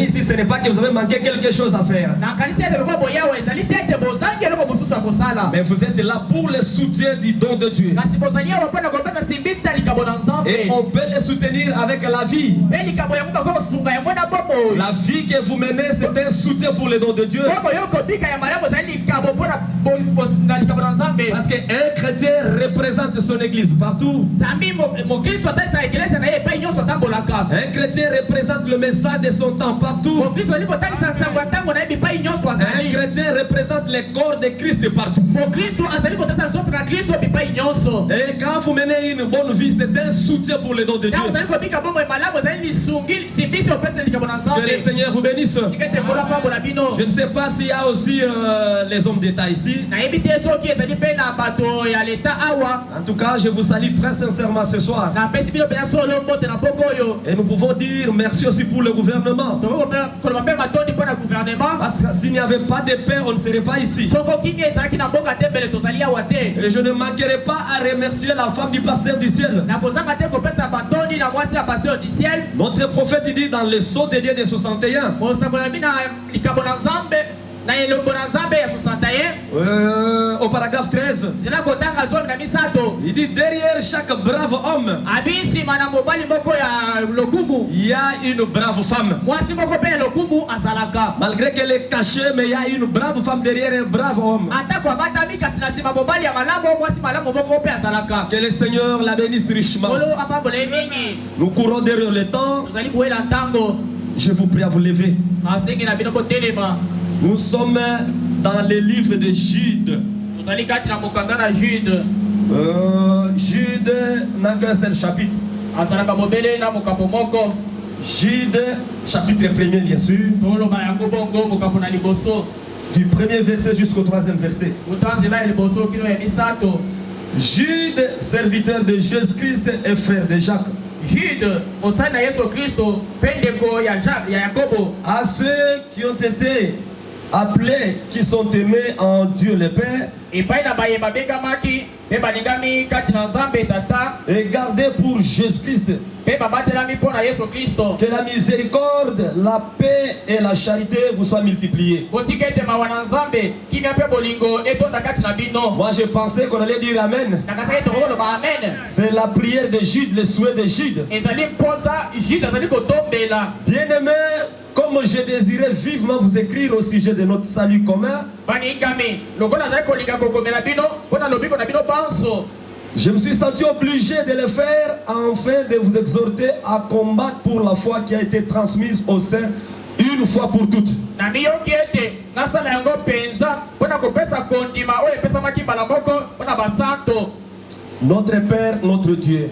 Ici, ce n'est pas que vous avez manqué quelque chose à faire. Mais vous êtes là pour le soutien du don de Dieu. Et on peut les soutenir avec la vie. La vie que vous menez, c'est un soutien pour le don de Dieu. Parce qu'un chrétien représente son église partout. Un chrétien représente le message de son temps partout. Un chrétien représente le corps de Christ partout. Et quand vous menez une bonne vie, c'est un soutien pour le don de Dieu. Que le Seigneur vous bénisse. Je ne sais pas s'il y a aussi les hommes d'État ici. En tout cas, je vous salue très sincèrement ce soir. Et nous pouvons dire merci aussi pour le gouvernement. Parce que s'il n'y avait pas de paix, on ne serait pas ici. Et je ne manquerai pas à remercier la femme du pasteur du ciel. Notre prophète dit dans le sceau de Dieu de 61. Au paragraphe 13, il dit derrière chaque brave homme, il y a une brave femme. Malgré qu'elle est cachée, mais il y a une brave femme derrière un brave homme. Que le Seigneur la bénisse richement. Nous courons derrière le temps. Je vous prie à vous lever. Nous sommes dans les livres de Jude. Jude n'a qu'un seul chapitre. Jude, chapitre 1er, bien sûr. Du premier verset jusqu'au troisième verset. Jude, serviteur de Jésus-Christ et frère de Jacques. Jude, à ceux qui ont été appelés, qui sont aimés en Dieu le Père, et gardés pour Jésus-Christ, que la miséricorde, la paix et la charité vous soient multipliées. Moi je pensais qu'on allait dire Amen. C'est la prière de Jude, le souhait de Jude. Bien-aimé, comme j'ai désiré vivement vous écrire au sujet de notre salut commun, je me suis senti obligé de le faire afin de vous exhorter à combattre pour la foi qui a été transmise au sein une fois pour toutes. Notre Père, notre Dieu.